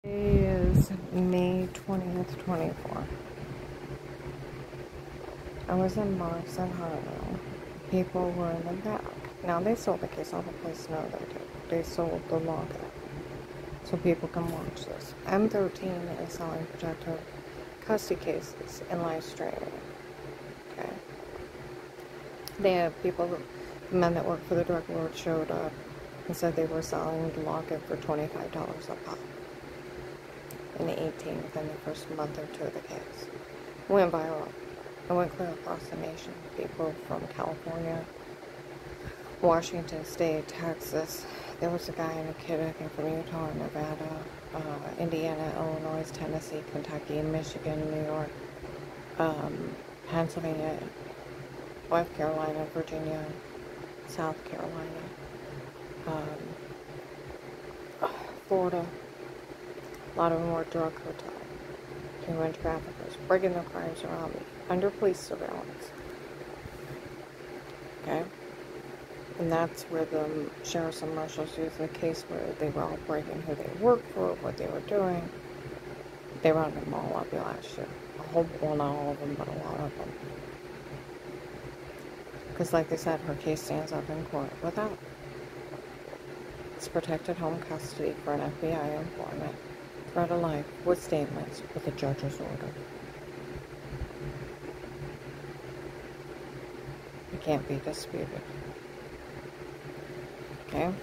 Today is May 20th, 24. I was in Marks and Harlow. People were in the back. Now, they sold the case. All the police know they did. They sold the login. So people can watch this. M13 is selling protective custody cases in live streaming. Okay. They have people, men that work for the drug lord showed up and said they were selling the login for $25 a pop. In the 18 within the first month or two of the case. It went viral. It went clear across the nation. People from California, Washington State, Texas. There was a guy and a kid, I think, from Utah, Nevada, Indiana, Illinois, Tennessee, Kentucky, Michigan, New York, Pennsylvania, North Carolina, Virginia, South Carolina, Florida. A lot of them were drug cartel, human traffickers, breaking their crimes around me, under police surveillance. Okay? And that's where the sheriffs and marshals used the case where they were all breaking who they worked for, what they were doing. They rounded them all up last year. Well, not all of them, but a lot of them. Because like they said, her case stands up in court without. It's protected home custody for an FBI informant. Threat of life with statements with a judge's order. It can't be disputed. Okay?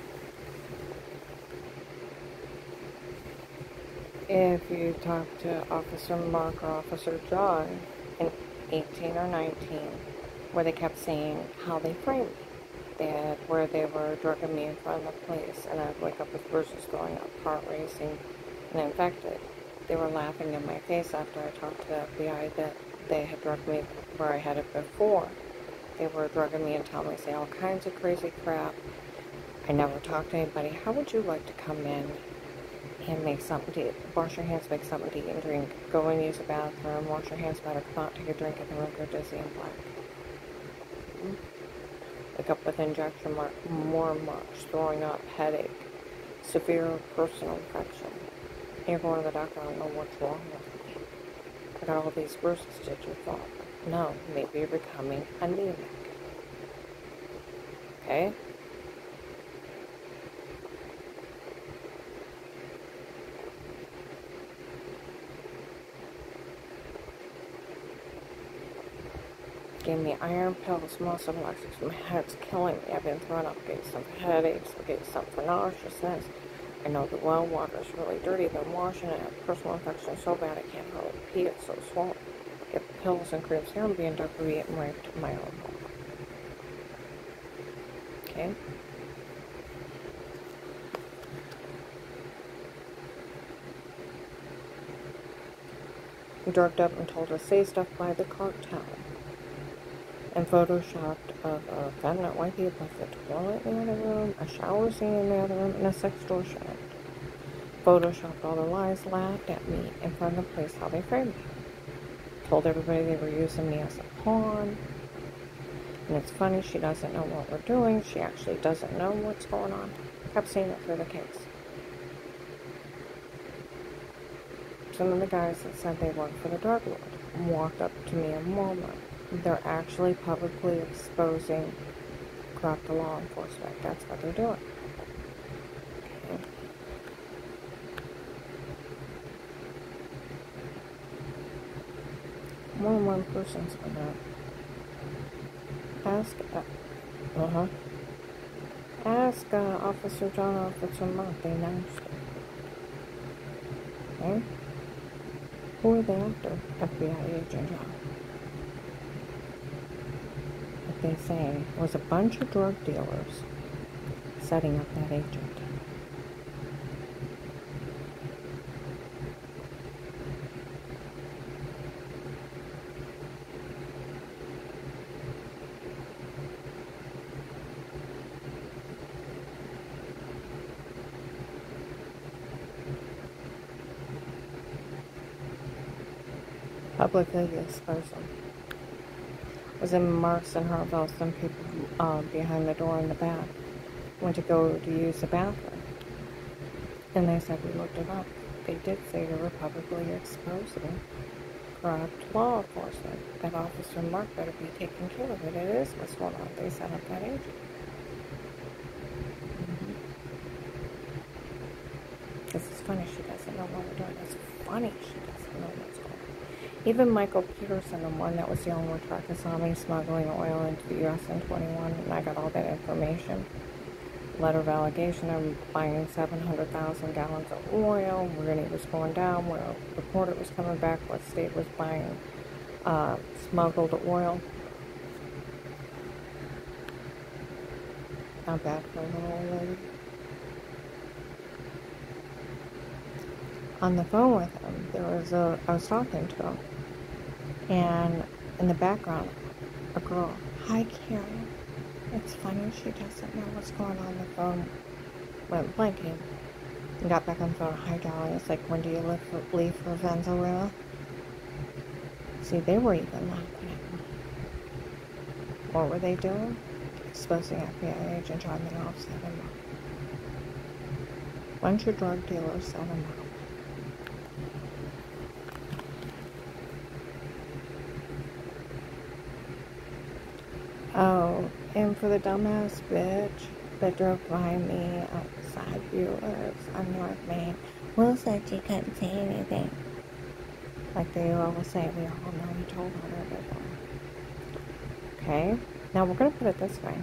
If you talk to Officer Mark or Officer John in 18 or 19, where they kept saying how they framed me. That where they were drugging me in front of the police, and I'd wake up with bruises going up, heart racing, and infected. They were laughing in my face after I talked to the FBI that they had drugged me where I had it before. They were drugging me and telling me, say all kinds of crazy crap. I never talked to anybody. How would you like to come in and make something to eat? Wash your hands, make something to eat and drink. Go and use the bathroom, wash your hands better, come out, take a drink at the room, go dizzy and black. Wake up with injection mark, more marks, throwing up, headache, severe personal infection. You're going to the doctor, I don't know what's wrong with me. I got all these bruises, did you thought? No, maybe you're becoming anemic. Okay? Gave me iron pills, muscle relaxers. My head's killing me. I've been thrown up, getting some headaches, getting some for nauseousness. I know the well water is really dirty. They're washing it. I have personal infection so bad I can't hardly pee. It's so swollen. Get pills and creams here and being decorated and raped in my own home. Okay? Drugged up and told to say stuff by the cartel. And photoshopped of a feminine white people with a toilet in the other room, a shower scene in the other room, and a sex door shot. Photoshopped all the lies, laughed at me in front of the police how they framed me. Told everybody they were using me as a pawn. And it's funny, she doesn't know what we're doing. She actually doesn't know what's going on. Kept seeing it through the case. Some of the guys that said they worked for the drug lord walked up to me in Walmart. They're actually publicly exposing corrupt law enforcement. That's what they're doing. Okay. More than one person's been out. Ask Officer John or Officer Mark. They announced it. Okay? Who are they after? FBI agent John. They say was a bunch of drug dealers setting up that agent. Publicly expose them. Was in Marks and Harville. Some people behind the door in the back went to go to use the bathroom. And they said we looked it up. they did say they were publicly exposing corrupt law enforcement. That Officer Mark better be taking care of it. It is what's going on. They set up that agent. This is funny. She doesn't know what we're doing. It's funny. She doesn't know what's going on. Even Michael Peterson, the one that was dealing with Trakasami smuggling oil into the U.S. in 21, and I got all that information. Letter of allegation of buying 700,000 gallons of oil, where it was going down, where the report was coming back, what state was buying smuggled oil. Not bad for a little old lady. On the phone with him, I was talking to him, and in the background, a girl, "Hi, Karen." It's funny, she doesn't know what's going on the phone. Went blanking. And got back on the phone. "Hi, darling." It's like, "When do you leave for Venezuela?" See, they were even laughing at me. What were they doing? Exposing FBI agent John Minoff, set him up. Bunch of drug dealers set him up. Oh, and for the dumbass bitch that drove by me outside Bueller's on North Main, Will said she couldn't say anything. Like they always say, we all know he told her everything. Okay, now we're going to put it this way.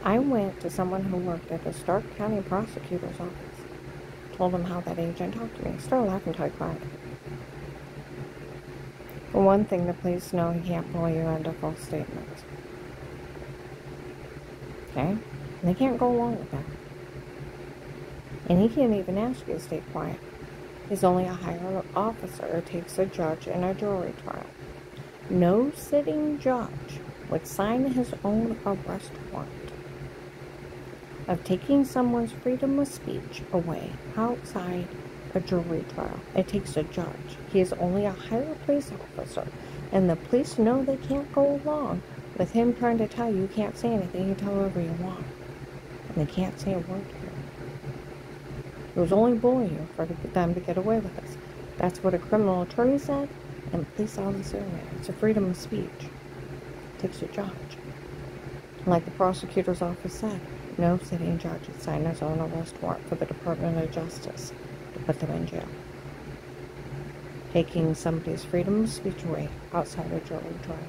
I went to someone who worked at the Stark County Prosecutor's Office. Told him how that agent talked to me. Started laughing until I cried. For one thing, the police know he can't pull you into false statements. Okay? And they can't go along with that. And he can't even ask you to stay quiet. He's only a higher officer. It takes a judge in a jury trial. No sitting judge would sign his own arrest warrant of taking someone's freedom of speech away outside a jury trial. It takes a judge. He is only a higher police officer. And the police know they can't go along with him trying to tell you can't say anything. You tell whoever you want. And they can't say a word to you. It was only bullying for them to get away with this. That's what a criminal attorney said, and a police officer said. It's a freedom of speech. It takes a judge. Like the prosecutor's office said, no sitting judge would sign his own arrest warrant for the Department of Justice to put them in jail. Taking somebody's freedom of speech away outside a jury trial.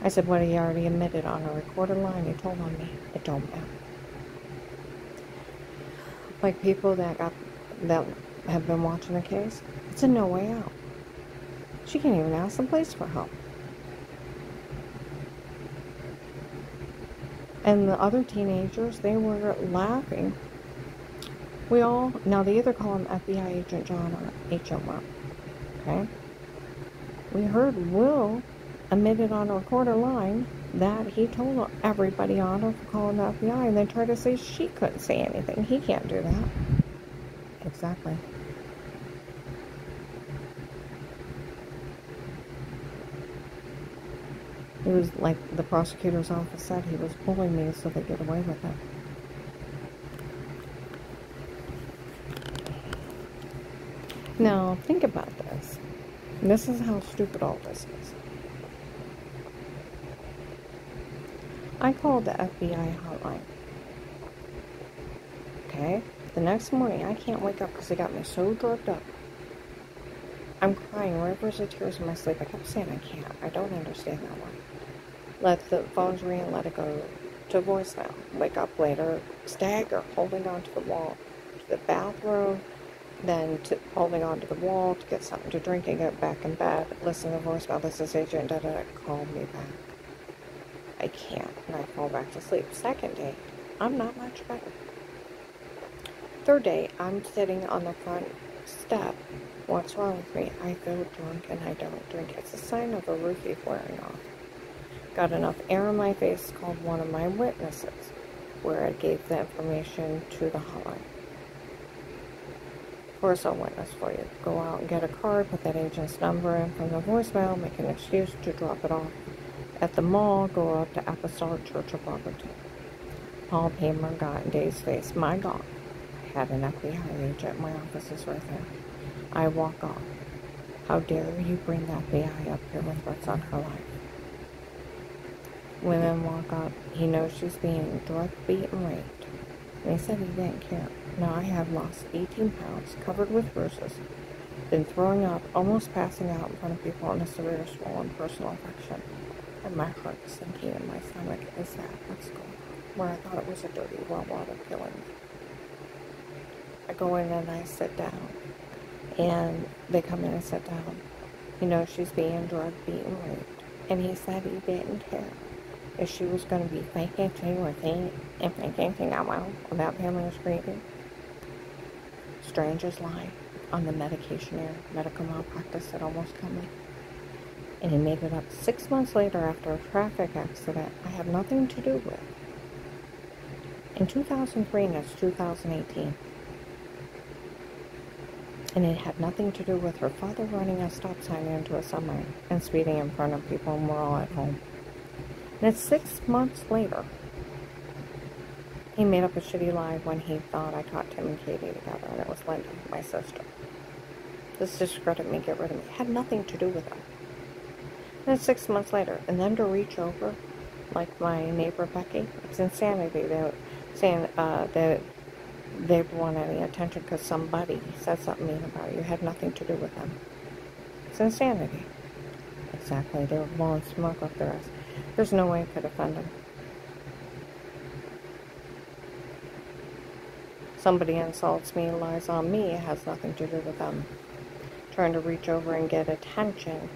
I said, what he already admitted on a recorded line, he told on me. It don't matter. Like people that have been watching the case, it's a no way out. She can't even ask the police for help. And the other teenagers, they were laughing. Now they either call him FBI Agent John or Agent Mark. Okay? We heard Will admitted on a recorded line that he told everybody on her for calling the FBI and then tried to say she couldn't say anything. He can't do that. Exactly. It was like the prosecutor's office said, he was bullying me so they get away with it. Now, think about this. This is how stupid all this is. I called the FBI hotline. Okay? The next morning, I can't wake up because they got me so drugged up. I'm crying rivers of tears in my sleep. I kept saying I can't. I don't understand that one. Let the phones ring and let it go to voicemail. Wake up later, stagger, holding on to the wall, to the bathroom, then holding on to the wall to get something to drink and get back in bed. Listen to the voicemail. This is Agent da-da-da. Call me back. I can't. And I fall back to sleep. Second day, I'm not much better. Third day, I'm sitting on the front step. What's wrong with me? I feel drunk and I don't drink. It's a sign of a roofie wearing off. Got enough air in my face, called one of my witnesses, where I gave the information to the hotline. Of course, I'll witness for you. Go out and get a card, put that agent's number in from the voicemail, make an excuse to drop it off at the mall, go up to Apostolic Church of Brotherton. Paul Paymer got in Dave's face. My God, I had an FBI agent. My office is right there. I walk off. How dare you bring that FBI up here with what's on her life? Women walk up. He knows she's being drugged, beaten, raped. And he said he didn't care. Now I have lost 18 pounds, covered with bruises, been throwing up, almost passing out in front of people, and a severe swollen personal infection. And my heart is sinking in my stomach. Is that what's going on? Where I thought it was a dirty well water killing me. I go in and I sit down. And they come in and sit down. He knows she's being drugged, beaten, raped. And he said he didn't care if she was going to be faking thing or thing and faking thing out well without family was grieving. Strangers lie on the medication error, medical malpractice that almost killed me. And he made it up 6 months later after a traffic accident I had nothing to do with. In 2003, and it's 2018. And it had nothing to do with her father running a stop sign into a submarine and speeding in front of people, and we're all at home. And it's 6 months later. He made up a shitty lie when he thought I caught Tim and Katie together, and it was Linda, my sister. This discredit me, get rid of me. It had nothing to do with them. And it's 6 months later, and then to reach over, like my neighbor Becky, it's insanity. They're saying that they want any attention because somebody said something mean about you. It had nothing to do with them. It's insanity. Exactly. They were blowing smoke up their ass. There's no way I could offend them. Somebody insults me, lies on me, it has nothing to do with them. Trying to reach over and get attention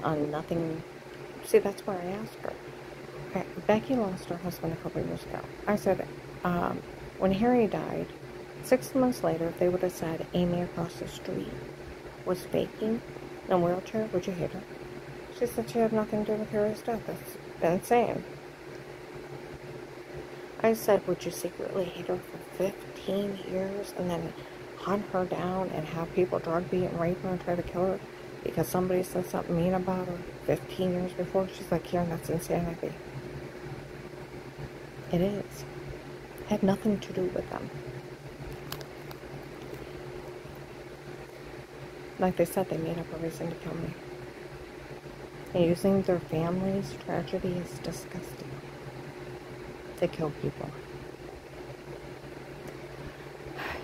on nothing. See, that's where I asked her. Okay, Becky lost her husband a couple years ago. I said, when Harry died, 6 months later, if they would have said Amy across the street was faking in a wheelchair, would you hate her? She said she had nothing to do with Harry's death. That's insane. I said, would you secretly hate her for 15 years and then hunt her down and have people drug beat and rape her and try to kill her because somebody said something mean about her 15 years before? She's like, yeah, that's insanity. It is. Had nothing to do with them. Like they said, they made up a reason to kill me. And using their family's tragedy is disgusting. To kill people.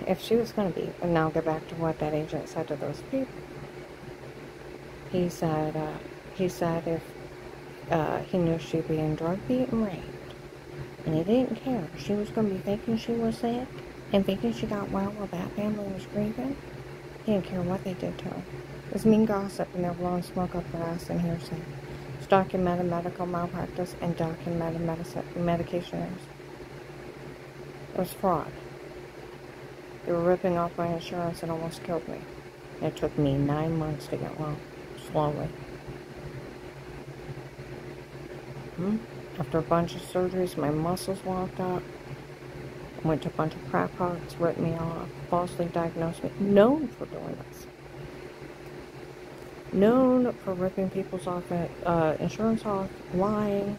If she was going to be, and now I'll get back to what that agent said to those people. He said if he knew she'd be in drug beat and raped, and he didn't care. She was going to be thinking she was sick and thinking she got well while that family was grieving. He didn't care what they did to her. It was mean gossip, and they're blowing smoke up their ass and hearsay. It's documented medical malpractice and documented medication errors. It was fraud. They were ripping off my insurance and almost killed me. It took me 9 months to get well, slowly. After a bunch of surgeries, my muscles locked up. I went to a bunch of crack hearts, ripped me off, falsely diagnosed me. Known for doing this. Known for ripping people's insurance off, lying,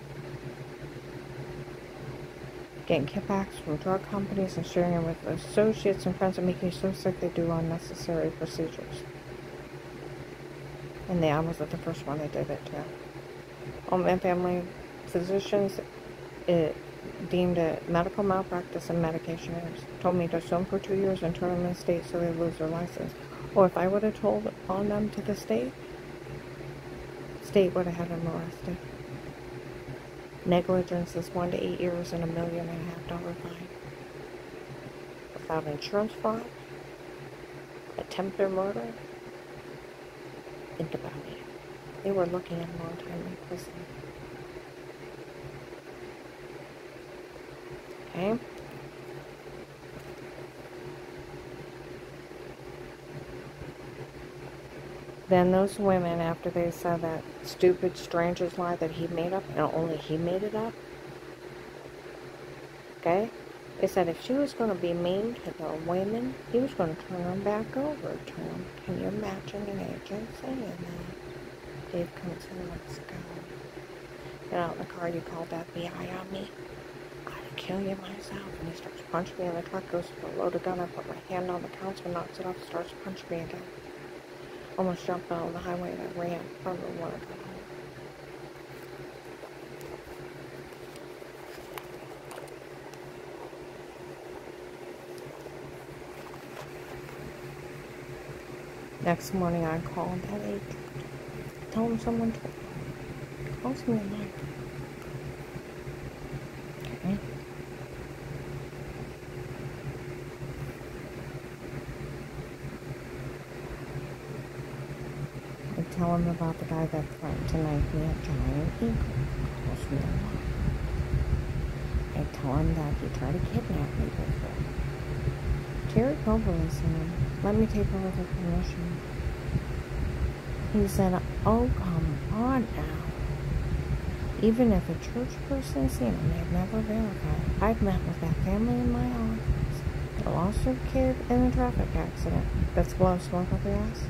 getting kickbacks from drug companies and sharing it with associates and friends and making you so sick they do unnecessary procedures. And I wasn't the first one they did it to. Home and family physicians deemed it medical malpractice and medication errors. Told me to sue them for 2 years and turn them in the state so they lose their license. Or if I would have told on them to the state would have had them arrested. Negligence is 1 to 8 years and $1.5 million fine. Without insurance fraud, attempted murder. Think about it. They were looking at a long time in prison. Okay? Then those women, after they said that stupid stranger's lie that he made up, and only he made it up, okay? They said if she was going to be mean to the women, he was going to turn them back over to them. Can you imagine an agent saying that? Dave comes in, let's go. Get out in the car, you called FBI on me. I kill you myself. And he starts punching me in the truck, goes for a loaded gun. I put my hand on the console, knocks it off, starts punching me again. Almost jumped out on the highway and I ran from the one I got home. Next morning I called that agent. Tell him someone calls me at night. Okay. I tell him about the guy that threatened to knife me at Giant Eagle. Calls me a lot. I tell him that he tried to kidnap me before. Terry Coverley said, let me take over the permission. He said, oh, come on now. Even if a church person seen him, they've never verified. I've met with that family in my office. They lost their kid in a traffic accident. That's blowing smoke up your ass.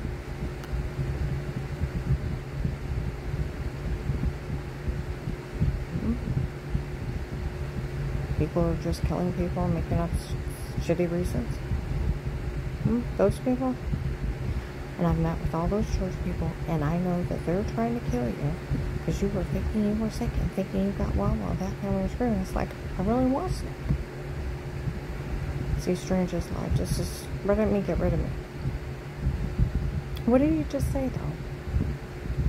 People are just killing people and making up shitty reasons. Those people? And I've met with all those church people, and I know that they're trying to kill you because you were thinking you were sick and thinking you got well while that family was screaming. It's like, I really was sick. See, strangers lie. Just rid of me, get rid of me. What did you just say, though?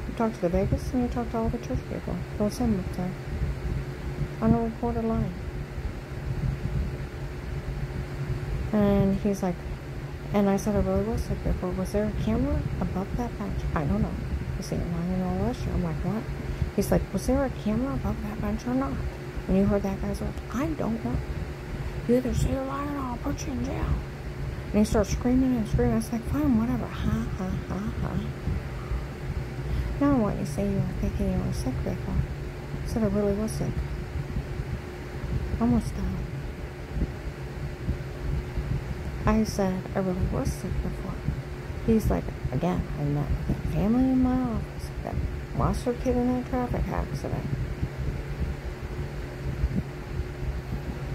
You talked to the Vegas and you talked to all the church people. It was him up there. On a recorded line. And he's like, and I said I really was sick before. Was there a camera above that bench? I don't know. You see, lying in all this shit. I'm like, what? He's like, was there a camera above that bench or not? And you heard that guy's words. I don't know. You either say you're lying or I'll put you in jail. And he starts screaming and screaming. I was like, fine, whatever. Ha, ha, ha, ha. Now what you say you were thinking you were sick before. I said I really was sick. Almost died. I said I really was sick before. He's like, again, I met with that family in my office that lost their kid in that traffic accident.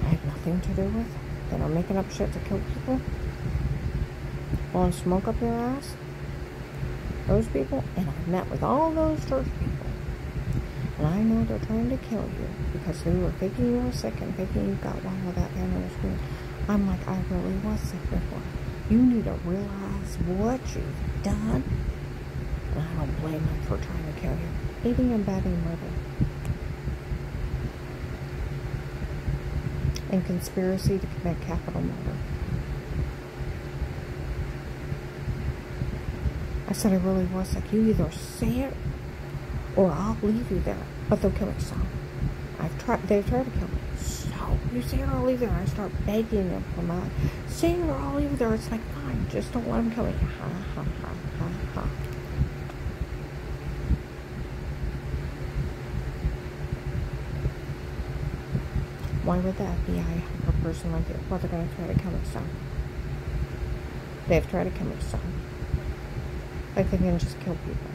I had nothing to do with it. They are making up shit to kill people. Blowing smoke up your ass. Those people. And I've met with all those church people. And I know they're trying to kill you because they were thinking you were sick and thinking you got one while that family was screaming. I'm like, I really was sick before. You need to realize what you've done. And I don't blame them for trying to kill you. Aiding and abetting murder. And conspiracy to commit capital murder. I said I really was sick. You either say it or I'll leave you there. But they'll kill me so. They've tried to kill me. So, you say it or I'll leave you there. I start begging them for my say it or I'll leave you there. It's like, fine, just don't let them kill me. Ha, ha, ha, ha, ha. Why would the FBI have a person like you? Well, they're going to try to kill me so. They've tried to kill me so. Like they can just kill people.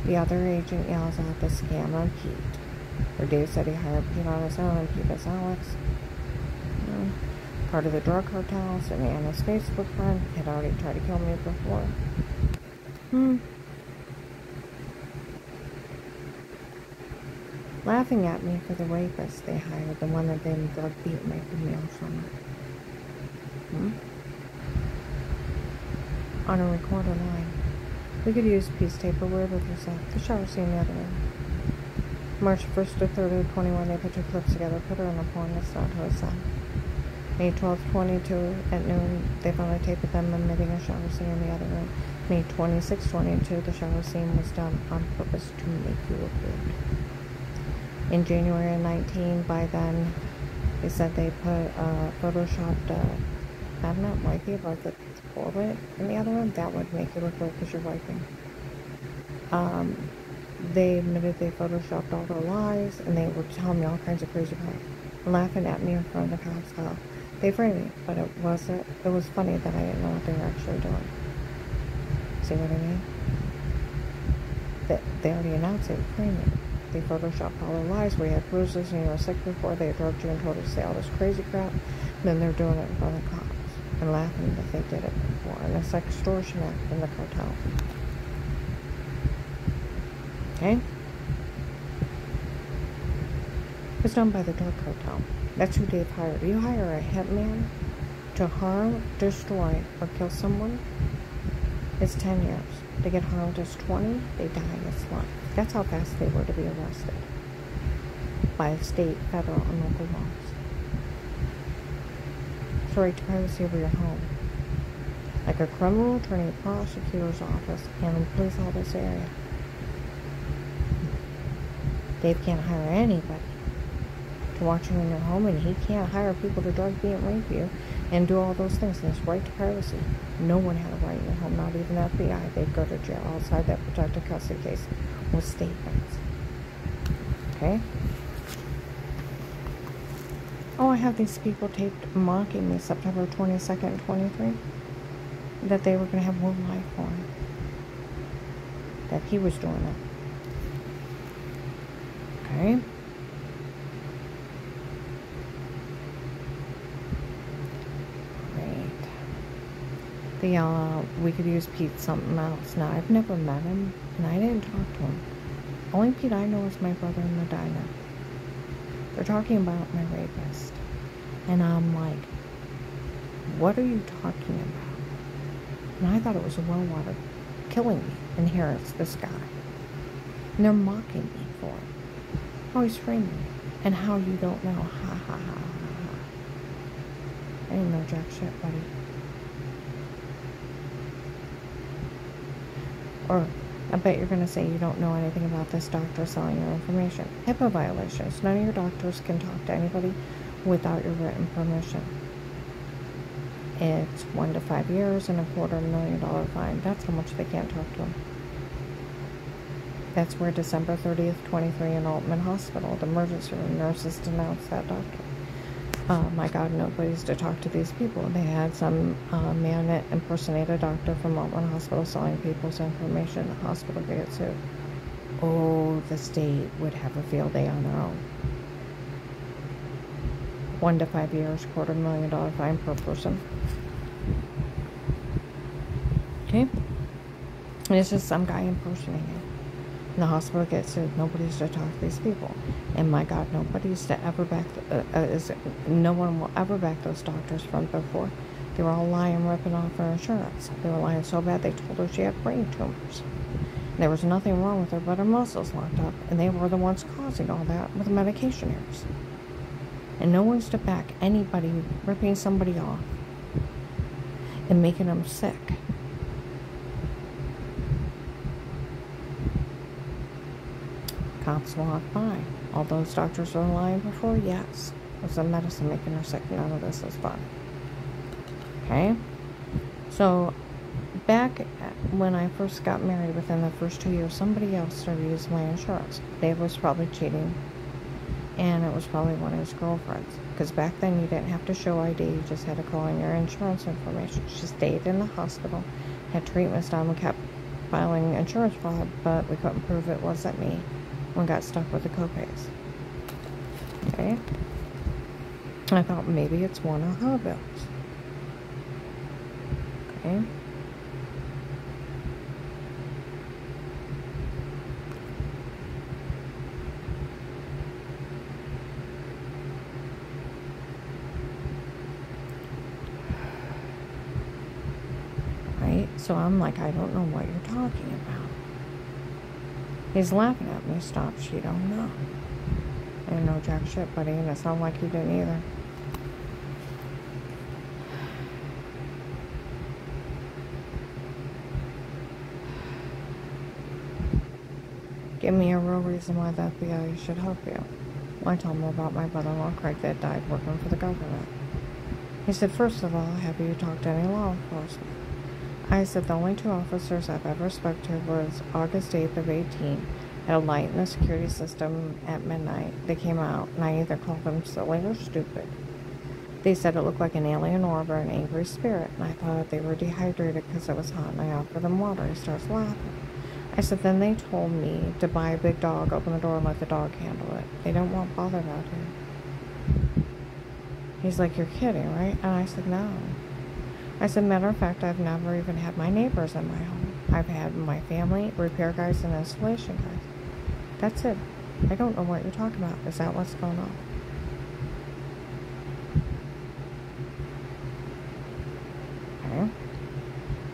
The other agent yells out the scam on Pete. Or Dave said he hired Pete on his own and Pete is Alex. Part of the drug cartel, sent me on his Facebook friend. Had already tried to kill me before. Laughing at me for the rapist they hired, the one that then drug beat making me all summer. On a recorded line. We could use peace tape or wherever there's the shower scene the other one. March 1st to 3rd of 21, they put two clips together, put her in a porn, that's not her son. May 12th, 22 at noon, they found a tape of them emitting a shower scene in the other room. May 26th, 22, the shower scene was done on purpose to make you look weird. In January 19, by then, they said they put photoshopped cabinet wipey like the toilet in the other room. That would make you look weird because you're wiping. They admitted they photoshopped all their lies, and they were telling me all kinds of crazy crap, laughing at me in front of the cops. So they framed me, but it wasn't. It was funny that I didn't know what they were actually doing. See what I mean? That they already announced they would frame me. They photoshopped all their lives where you had bruises and you were sick before. They drugged you and told you to say all this crazy crap. Then they're doing it in front of the cops and laughing that they did it before. And it's like extortion act in the cartel. Okay? It's done by the drug cartel. That's who they've hired. You hire a hitman to harm, destroy, or kill someone, it's 10 years. They get harmed as 20, they die as life. That's how fast they were to be arrested by state, federal, and local laws. It's right to privacy over your home. Like a criminal attorney, prosecutor's office, and the police office area. Dave can't hire anybody to watch you in your home, and he can't hire people to drug you and rape you and do all those things. And it's right to privacy. No one had a right in your home, not even the FBI. They'd go to jail outside that protected custody case with statements. Okay? Oh, I have these people taped mocking me September 22nd and 23. That they were going to have one life for him. That he was doing it. Okay? We could use Pete something else. Now, I've never met him, and I didn't talk to him. Only Pete I know is my brother in Medina. They're talking about my rapist. And I'm like, what are you talking about? And I thought it was a well-water killing me. And here it's this guy. And they're mocking me for it. Oh, he's framing me. And how you don't know. Ha, ha, ha, ha, ha. I didn't know jack shit, buddy. Or, I bet you're going to say you don't know anything about this doctor selling your information. HIPAA violations. None of your doctors can talk to anybody without your written permission. It's 1 to 5 years and $250,000 fine. That's how much they can't talk to them. That's where December 30th, 23 in Altman Hospital, the emergency room nurses denounced that doctor. My God, nobody's to talk to these people. They had some man that impersonated a doctor from Altman Hospital selling people's information. The hospital could get sued. Oh, the state would have a field day on their own. 1 to 5 years, $250,000 fine per person. Okay? And it's just some guy impersonating. And the hospital gets sued. Nobody's to talk to these people. And my God, nobody's to ever back, no one will ever back those doctors from before. They were all lying, ripping off her insurance. They were lying so bad they told her she had brain tumors. There was nothing wrong with her but her muscles locked up. And they were the ones causing all that with medication errors. And no one's to back anybody ripping somebody off and making them sick. Cops walk by. All those doctors were lying before? Yes. It was the medicine making her sick. None of this is fun. Okay? So, back when I first got married, within the first 2 years, somebody else started using my insurance. Dave was probably cheating. And it was probably one of his girlfriends. Because back then you didn't have to show ID. You just had to call in your insurance information. She stayed in the hospital. Had treatments done. We kept filing insurance fraud. But we couldn't prove it wasn't me. We got stuck with the copays. Okay? I thought maybe it's one of her bills. Okay? Right? So I'm like, I don't know what you're talking about. He's laughing at me. Stop. She don't know. I didn't know jack shit, buddy, and it's not like you didn't either. Give me a real reason why the FBI should help you. Well, I told him about my brother-in-law, Craig, that died working for the government. He said, first of all, have you talked to any law enforcement? I said, the only 2 officers I've ever spoke to was August 8th of 18 at a light in the security system at midnight. They came out, and I either called them silly or stupid. They said it looked like an alien orb or an angry spirit, and I thought they were dehydrated because it was hot, and I offered them water. He starts laughing. I said, then they told me to buy a big dog, open the door, and let the dog handle it. They don't want bothered out here. He's like, you're kidding, right? And I said, no. I said, matter of fact, I've never even had my neighbors in my home. I've had my family, repair guys, and installation guys. That's it. I don't know what you're talking about. Is that what's going on? Okay.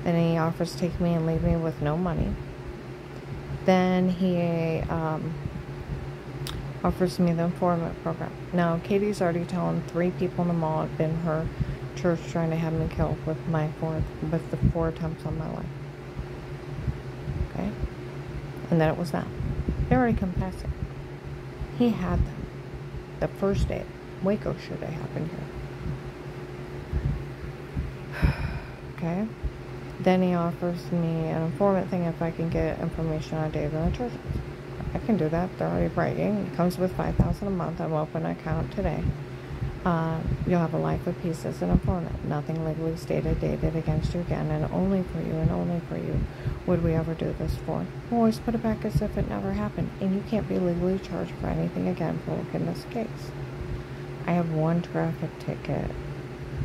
Then he offers to take me and leave me with no money. Then he offers me the informant program. Now, Katie's already telling 3 people in the mall have been her church trying to have me killed with the 4 attempts on my life. Okay? And then it was them. They're already confessing. He had them. The first day, Waco should have happened here. Okay? Then he offers me an informant thing if I can get information on David and the churches. I can do that. They're already writing. It comes with $5,000 a month. I'm open an account today. You'll have a life of peace as an informant. Nothing legally stated, dated against you again, and only for you would we ever do this for. We'll always put it back as if it never happened, and you can't be legally charged for anything again for work in this case. I have 1 traffic ticket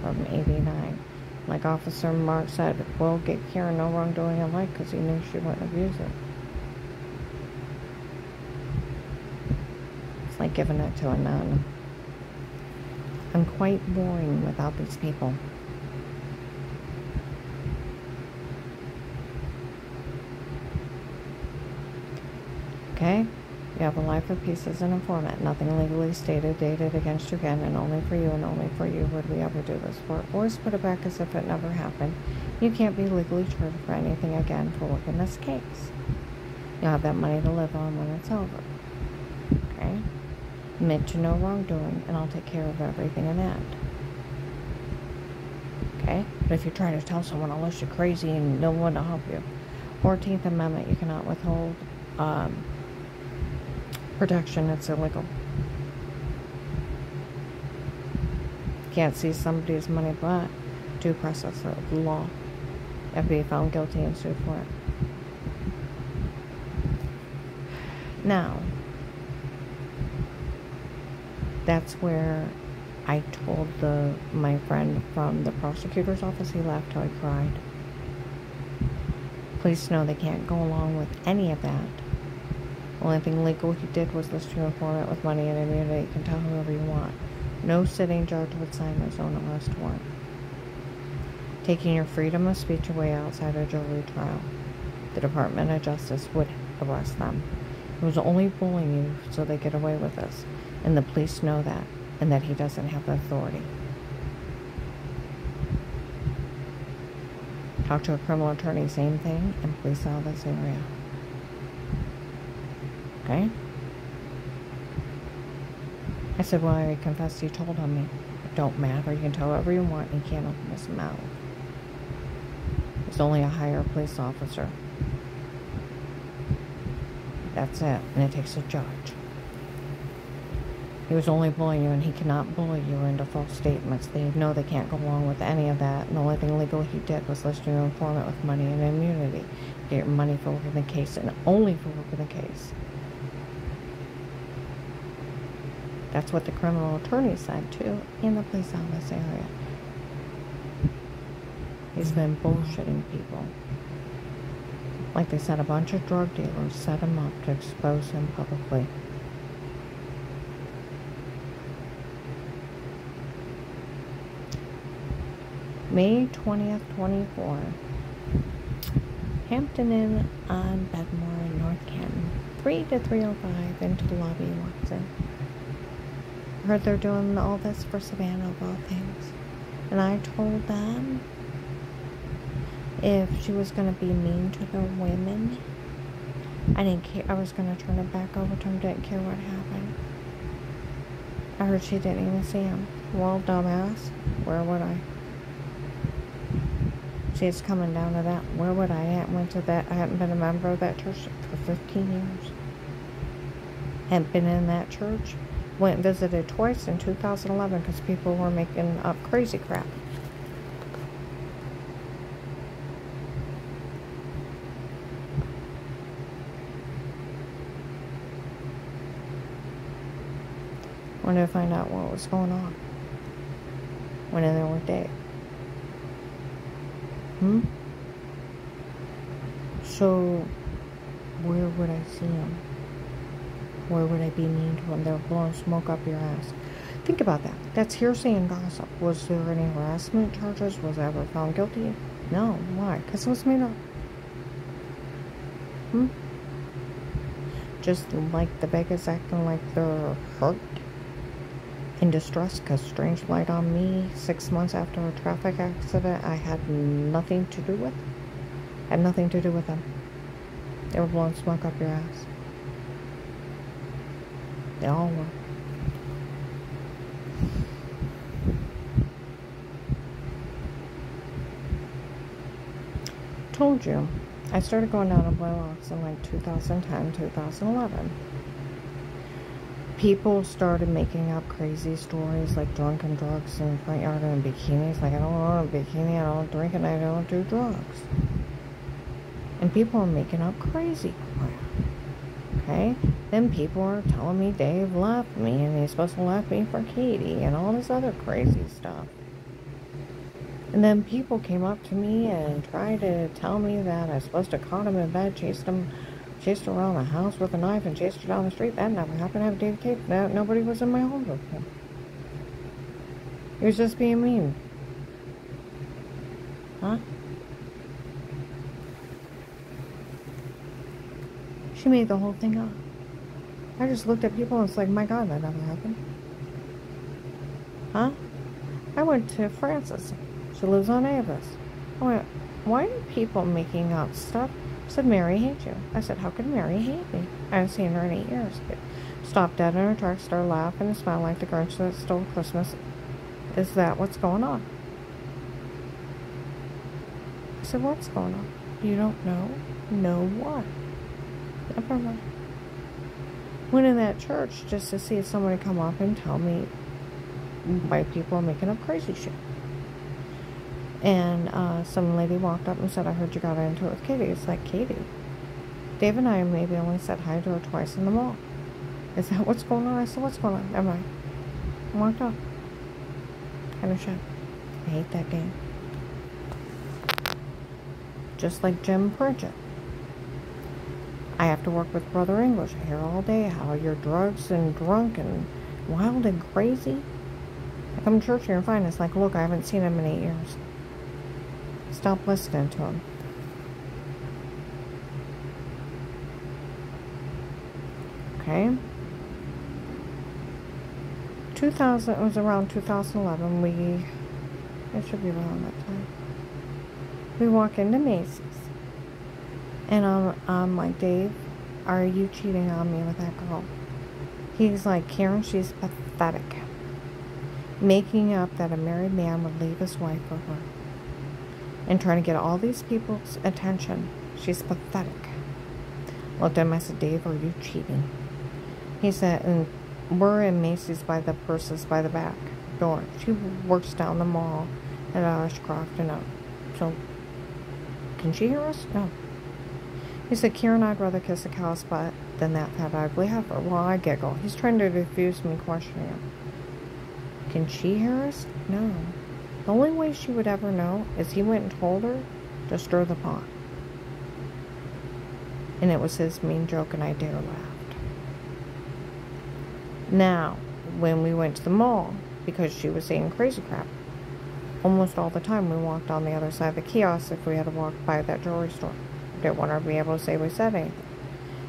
from '89. Like Officer Mark said, we'll get Karen no wrongdoing in life because he knew she wouldn't abuse it. It's like giving it to a nun. I'm quite boring without these people. Okay? You have a life of peace as an informant. Nothing legally stated, dated against you again, and only for you would we ever do this for. Always put it back as if it never happened. You can't be legally charged for anything again for work in this case. You'll have that money to live on when it's over. Okay? Admit to no wrongdoing, and I'll take care of everything in the end. Okay? But if you try to tell someone unless you're crazy and no one will help you. 14th Amendment, you cannot withhold protection. It's illegal. Can't seize somebody's money, but due process of the law. You have to be found guilty and sued for it. Now, that's where I told my friend from the prosecutor's office, he laughed till he cried. Police know they can't go along with any of that. The only thing legal he did was list your informant with money and immunity. You can tell whoever you want. No sitting judge would sign his own arrest warrant. Taking your freedom of speech away outside a jury trial. The Department of Justice would arrest them. He was only bullying you so they get away with this. And the police know that, and that he doesn't have the authority. Talk to a criminal attorney, same thing, and police out of this area. Okay? I said, well, I already confessed you told on me. It don't matter. You can tell whatever you want, and you can't open his mouth. He's only a higher police officer. That's it. And it takes a judge. He was only bullying you, and he cannot bully you into false statements. They know they can't go along with any of that, and the only thing legal he did was list your informant with money and immunity. Get your money for working the case, and only for working the case. That's what the criminal attorney said, too, in the police office area. He's been bullshitting people. Like they said, a bunch of drug dealers set him up to expose him publicly. May 20th, 24. Hampton Inn on Bedmore in North Canton. 3 to 3:05 into the lobby walks in. Heard they're doing all this for Savannah of all things. And I told them if she was going to be mean to the women, I didn't care. I was going to turn it back over to them. Didn't care what happened. I heard she didn't even see him. Well, dumbass, where would I? She's coming down to that. Where would I? I hadn't been a member of that church for 15 years. Hadn't been in that church. Went and visited twice in 2011 because people were making up crazy crap. Wanted to find out what was going on. Went in there with Dave. So, where would I see him? Where would I be mean to him? They were blowing smoke up your ass. Think about that. That's hearsay and gossip. Was there any harassment charges? Was I ever found guilty? No. Why? Because it was made up. Just like the beggars acting like they're hurt and distressed because strange light on me 6 months after a traffic accident I had nothing to do with. Had nothing to do with them. They were blowing smoke up your ass. They all were. Told you. I started going down on Blaylock's in like 2010, 2011. People started making up crazy stories like drunken drugs in the front yard and bikinis. Like, I don't want a bikini, I don't drink, and I don't do drugs. And people are making up crazy crap. Okay? Then people are telling me Dave left me and he's supposed to left me for Katie and all this other crazy stuff. And then people came up to me and tried to tell me that I was supposed to caught him in bed, chased her around the house with a knife and chased her down the street. That never happened. I have Dave tape. Nobody was in my home with him. He was just being mean. Huh? She made the whole thing up. I just looked at people and it's like, my God, that never happened. Huh? I went to Frances. She lives on Avis. I went, why are people making up stuff? She said, Mary hates you. I said, how could Mary hate me? I haven't seen her in 8 years. Stopped dead in her tracks, started laughing and smiling like the Grinch that stole Christmas. Is that what's going on? I said, what's going on? You don't know? Know what? Never mind. Went in that church just to see if somebody come up and tell me why people are making up crazy shit. And some lady walked up and said, I heard you got into it with Katie. It's like, Katie? Dave and I maybe only said hi to her twice in the mall. Is that what's going on? I said, what's going on? Never mind. I walked off. Kind of shit. I hate that game. Just like Jim Pritchett. I have to work with Brother English. I hear all day how you're drugs and drunk and wild and crazy. I come to church here and find it's like, look, I haven't seen him in 8 years. Stop listening to him. Okay? 2000, it was around 2011, it should be around that time. We walk into Macy's. And I'm like, Dave, are you cheating on me with that girl? He's like, Karen, she's pathetic. Making up that a married man would leave his wife for her. And trying to get all these people's attention. She's pathetic. Looked at him, I said, Dave, are you cheating? He said, and we're in Macy's by the purses by the back door. She works down the mall at Ashcroft and up. So, can she hear us? No. He said, Kieran, I'd rather kiss a cow's butt than that fat ugly heifer. Well, I giggle. He's trying to refuse me questioning him. Can she hear us? No. The only way she would ever know is he went and told her to stir the pot. And it was his mean joke and I dare laughed. Now, when we went to the mall, because she was saying crazy crap, almost all the time we walked on the other side of the kiosk if we had to walk by that jewelry store. Didn't want her to be able to say we said anything.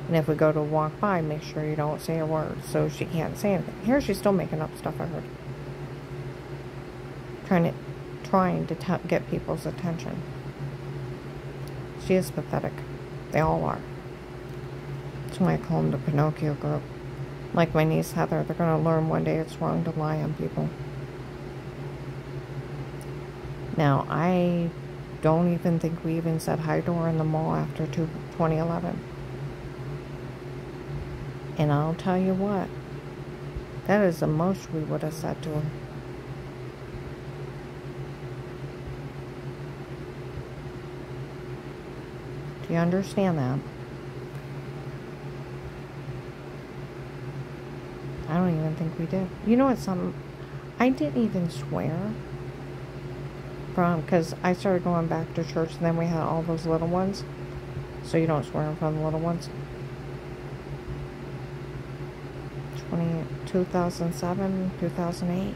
And if we go to walk by, make sure you don't say a word so she can't say anything. Here she's still making up stuff, I heard. Trying to get people's attention. She is pathetic. They all are. That's why I call them the Pinocchio group. Like my niece Heather, they're going to learn one day it's wrong to lie on people. Now, I don't even think we even said hi to her in the mall after 2011. And I'll tell you what, that is the most we would have said to her. Do you understand that? I don't even think we did. You know what? I didn't even swear because I started going back to church, and then we had all those little ones. So you don't swear in front of the little ones. 2007, 2008.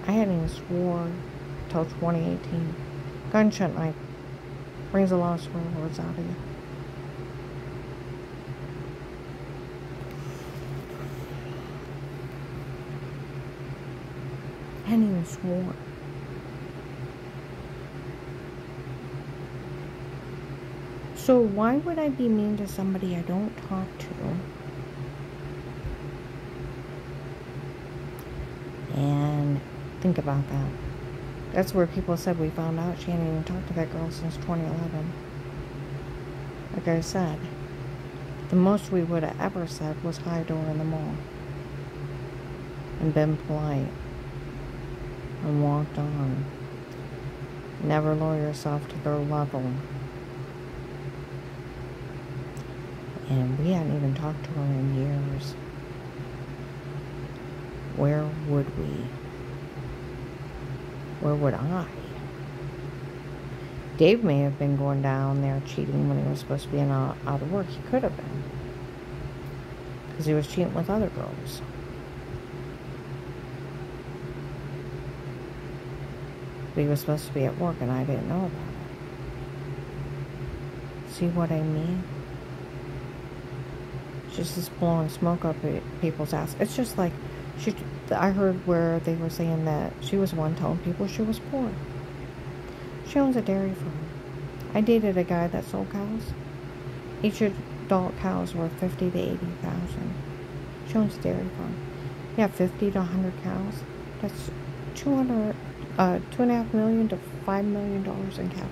I hadn't even sworn till 2018. Gunshot night brings a lot of swear words out of you. I hadn't even sworn. So why would I be mean to somebody I don't talk to? And think about that. That's where people said we found out she hadn't even talked to that girl since 2011. Like I said, the most we would have ever said was hi to her in the mall. And been polite. And walked on. Never lower yourself to their level. And we hadn't even talked to her in years. Where would we? Where would I? Dave may have been going down there cheating when he was supposed to be out of work. He could have been. Because he was cheating with other girls. But he was supposed to be at work and I didn't know about it. See what I mean? She's just blowing smoke up people's ass. It's just like, I heard where they were saying that she was the one telling people she was poor. She owns a dairy farm. I dated a guy that sold cows. Each adult cows were 50 to 80,000. She owns a dairy farm. Yeah, 50 to 100 cows. That's $2.5 million to $5 million in cattle.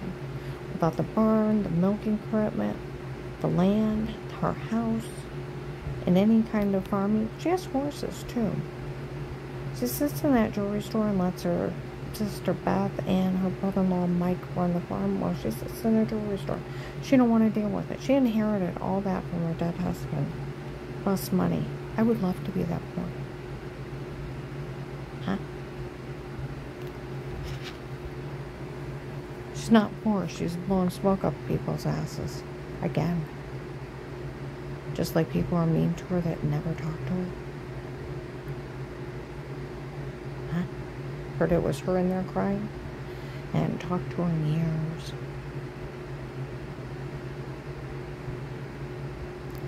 Without the barn, the milking equipment, the land, her house, and any kind of farming. She has horses too. She sits in that jewelry store and lets her sister Beth and her brother-in-law Mike run the farm while she sits in her jewelry store. She don't want to deal with it. She inherited all that from her dead husband, plus money. I would love to be that poor. Huh? She's not poor. She's blowing smoke up people's asses. Again. Just like people are mean to her that never talk to her. Huh? Heard it was her in there crying. And talked to her in years.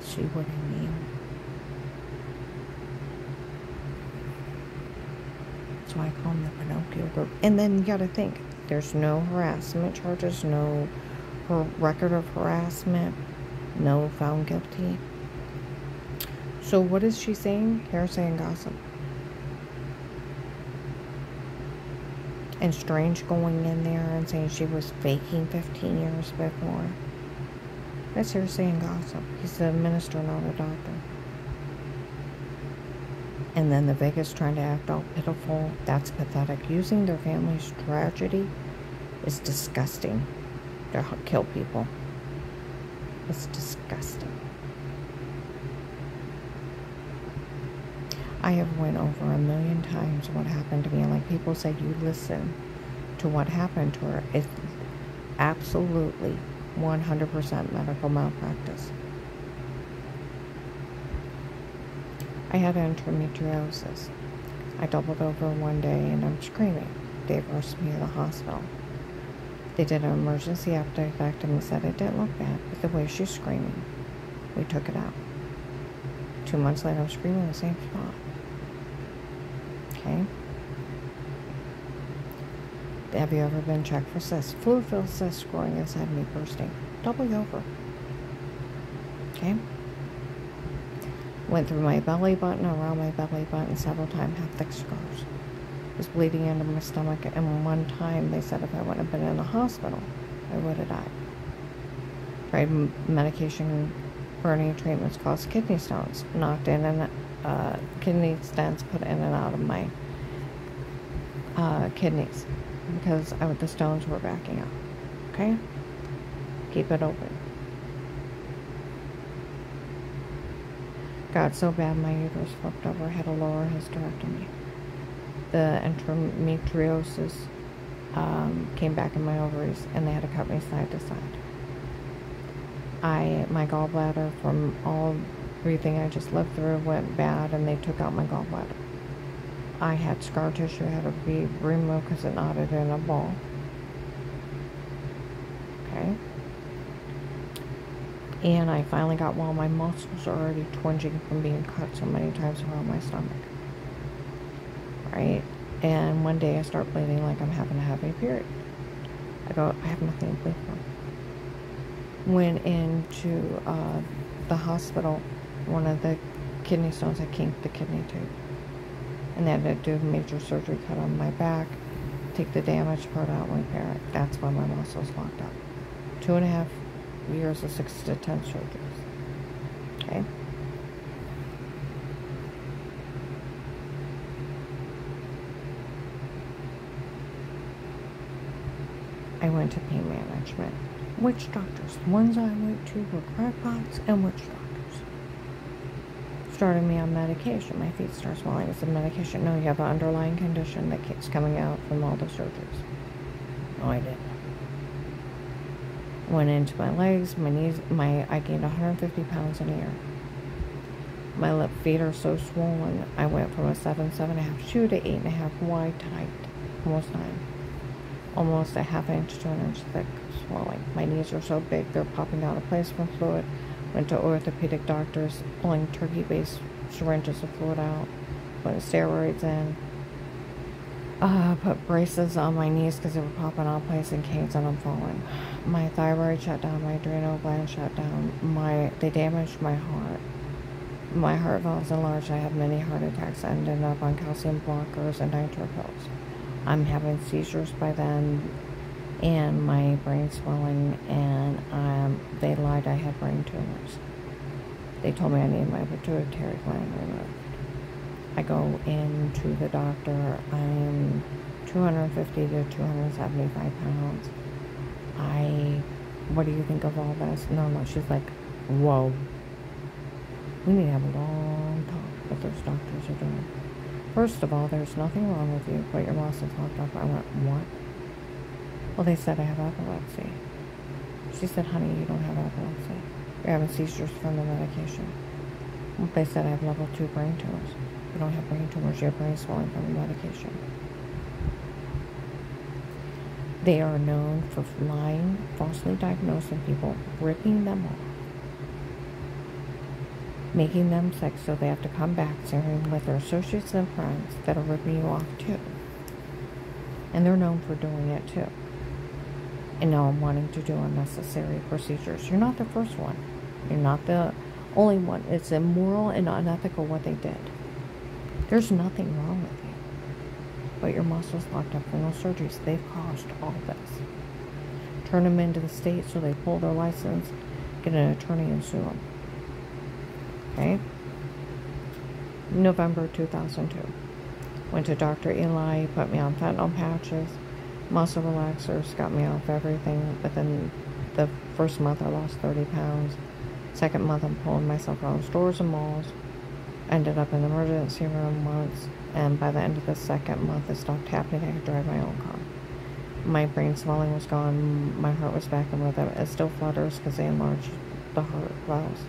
See what I mean? So I call them the Pinocchio group. And then you gotta think, there's no harassment charges, no record of harassment, no found guilty. So what is she saying? Hearsay and gossip. And Strange going in there and saying she was faking 15 years before. That's hearsay and gossip. He's a minister, not a doctor. And then the Vegas trying to act all pitiful. That's pathetic. Using their family's tragedy is disgusting to kill people. It's disgusting. I have went over 1,000,000 times what happened to me. And like people say, you listen to what happened to her. It's absolutely 100% medical malpractice. I had endometriosis. I doubled over one day and I'm screaming. They rushed me to the hospital. They did an emergency appendectomy, said it didn't look bad, but the way she's screaming, we took it out. 2 months later, I'm screaming in the same spot. Okay? Have you ever been checked for cysts? Fluid-filled cysts growing inside me, bursting. Doubled over. Okay? Went through my belly button, around my belly button several times, had thick scars. Was bleeding into my stomach, and one time they said if I wouldn't have been in the hospital, I would have died. Tried medication for any treatments caused kidney stones, knocked in and kidney stents put in and out of my kidneys because the stones were backing up. Okay? Keep it open. Got so bad my uterus flipped over, had a lower hysterectomy. The endometriosis came back in my ovaries, and they had to cut me side to side. My gallbladder, from all everything I just lived through, went bad, and they took out my gallbladder. I had scar tissue, had to be removed because it knotted in a ball. Okay. And I finally got well. My muscles are already twinging from being cut so many times around my stomach. Right? And one day I start bleeding like I'm having a heavy period. I go, I have nothing to bleed from. Went into the hospital. One of the kidney stones, I kinked the kidney tube. And they had to do major surgery, cut on my back, take the damaged part out, and repair it. That's why my muscles locked up. 2.5 years of 6 to 10 surgeries. Okay? I went to pain management. Which doctors? The ones I went to were crackpots, and which doctors? Started me on medication. My feet start swelling. It's a medication. No, you have an underlying condition that keeps coming out from all the surgeries. No, I didn't. Went into my legs, my knees, I gained 150 pounds in a year. My feet are so swollen, I went from a 7.5 shoe to 8.5 wide tight, almost 9. Almost a ½ inch to 1 inch thick swelling. My knees are so big, they're popping out of place from fluid. Went to orthopedic doctors, pulling turkey-based syringes of fluid out, putting steroids in. Put braces on my knees because they were popping out of place, and canes, and I'm falling. My thyroid shut down, my adrenal gland shut down. They damaged my heart. My heart valves enlarged. I had many heart attacks. I ended up on calcium blockers and nitro pills. I'm having seizures by then, and my brain swelling, and they lied I had brain tumors. They told me I needed my pituitary gland removed. I go into the doctor. I'm 250 to 275 pounds. What do you think of all this? No, she's like, whoa. We need to have a long talk, what those doctors are doing. First of all, there's nothing wrong with you, but your muscles locked up. I went, what? Well, they said I have epilepsy. She said, honey, you don't have epilepsy. You're having seizures from the medication. Well, they said I have level 2 brain tumors. You don't have brain tumors, you have brain swelling from the medication. They are known for lying, falsely diagnosing people, ripping them off, making them sick so they have to come back sharing with their associates and friends that are ripping you off too. And they're known for doing it too. And now I'm wanting to do unnecessary procedures. You're not the first one. You're not the only one. It's immoral and unethical what they did. There's nothing wrong with you. But your muscles locked up from those surgeries. They've caused all this. Turn them into the state so they pull their license, get an attorney and sue them. Okay? November 2002. Went to Dr. Eli, put me on fentanyl patches, muscle relaxers, got me off everything. Within the first month I lost 30 pounds. Second month I'm pulling myself out of stores and malls. Ended up in the emergency room once, and by the end of the second month it stopped happening. I could drive my own car. My brain swelling was gone. My heart was back in rhythm. It still flutters because they enlarged the heart valves.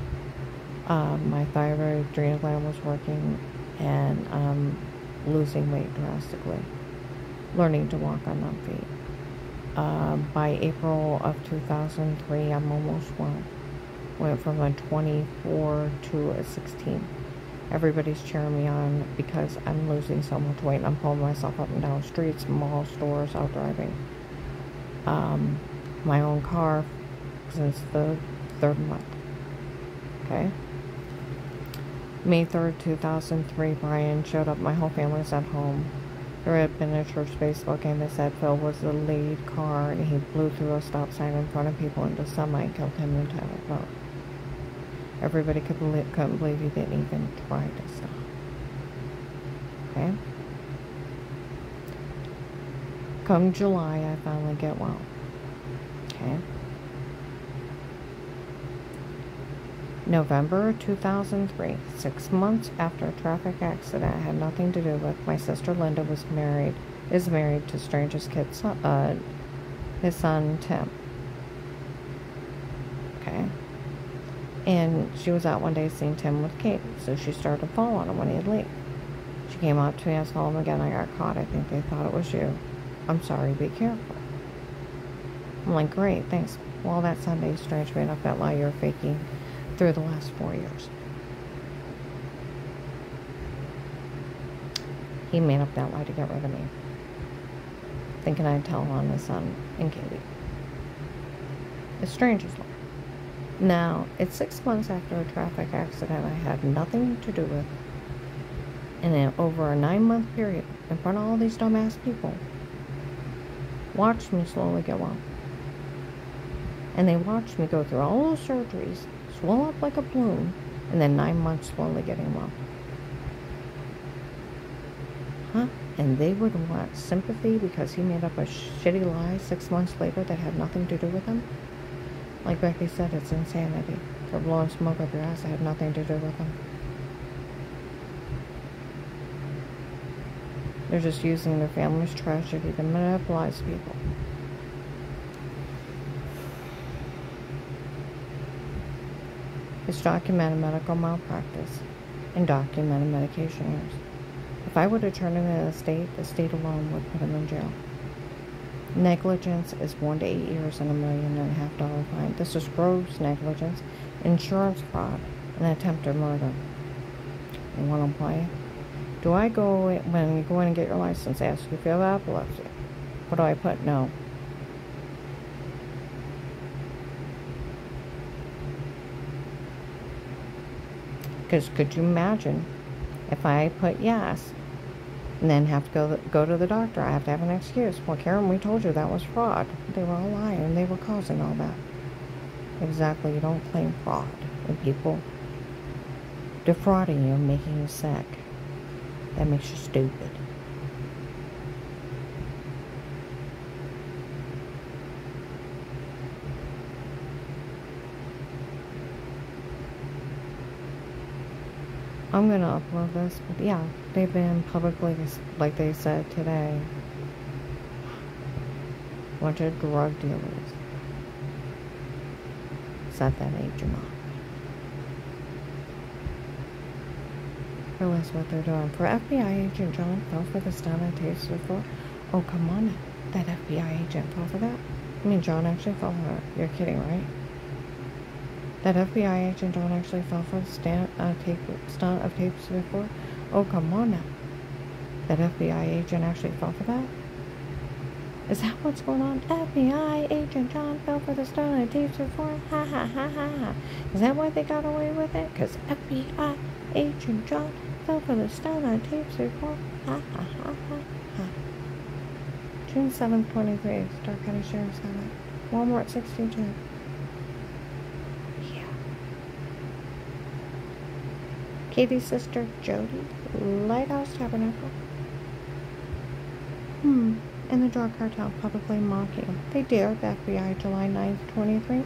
My thyroid adrenal gland was working, and losing weight drastically. Learning to walk on numb feet. By April of 2003, I'm almost well. Went from a 24 to a 16. Everybody's cheering me on because I'm losing so much weight. I'm pulling myself up and down streets, malls, stores, out driving. My own car since the 3rd month. Okay? May 3rd, 2003, Brian showed up. My whole family was at home. There had been a church baseball game. They said Phil was the lead car, and he blew through a stop sign in front of people into semi and killed him and Tyler both. Everybody couldn't believe he didn't even try to stop. Okay? Come July, I finally get well. Okay? November 2003, 6 months after a traffic accident I had nothing to do with. My sister Linda is married to Strange's kid, his son Tim. Okay. And she was out one day seeing Tim with Kate, so she started to fall on him when he'd leave. She came up to me, I saw him again, I got caught. I think they thought it was you. I'm sorry, be careful. I'm like, great, thanks. Well, that Sunday, Strange made up that lie you're faking through the last 4 years. He made up that lie to get rid of me, thinking I'd tell on his son and Katie. It's Strange's lie. Now, it's 6 months after a traffic accident I had nothing to do with, and then over a 9-month period, in front of all these dumbass people, watched me slowly get well. And they watched me go through all those surgeries, swell up like a balloon, and then 9 months slowly getting well. Huh? And they would want sympathy because he made up a shitty lie 6 months later that had nothing to do with him? Like Becky said, it's insanity. For blowing smoke up your ass, that had nothing to do with him. They're just using their family's tragedy to monopolize people. It's documented medical malpractice and documented medication use. If I would have turned him in the state alone would put him in jail. Negligence is 1 to 8 years and $1.5 million fine. This is gross negligence, insurance fraud, and attempted murder. You want to play? Do I go, when you go in and get your license, ask you if you have epilepsy? What do I put? No. Because could you imagine if I put yes and then have to go to the doctor? I have to have an excuse. Well, Karen, we told you that was fraud. They were all lying and they were causing all that. Exactly. You don't claim fraud when people defrauding you and making you sick. That makes you stupid. I'm gonna upload this, but yeah, they've been publicly, like they said today, a bunch of drug dealers. Set that age or not. Realize what they're doing. For FBI agent John fell for the stun on tapes before. Oh, come on. That FBI agent fell for that? I mean, John actually fell for it. You're kidding, right? That FBI agent John actually fell for the stunt of tapes before? Oh, come on now. That FBI agent actually fell for that? Is that what's going on? FBI agent John fell for the stunt of tapes before? Ha ha ha ha ha. Is that why they got away with it? Because FBI agent John fell for the stunt on tapes before? Ha ha ha ha ha. June 7th, 23, Stark County Sheriff's Office. Walmart 62. Katie's sister, Jody, Lighthouse Tabernacle. And the drug cartel publicly mocking. They dared the FBI July 9th, 23.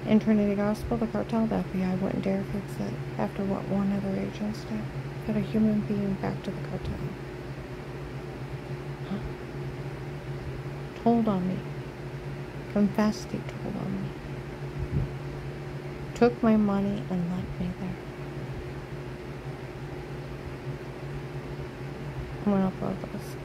In Trinity Gospel, the cartel, the FBI wouldn't dare fix it after what one of their agents did. Got a human being back to the cartel. Huh? Told on me. Confessed he told on me. Took my money and left me there. I'm gonna upload this.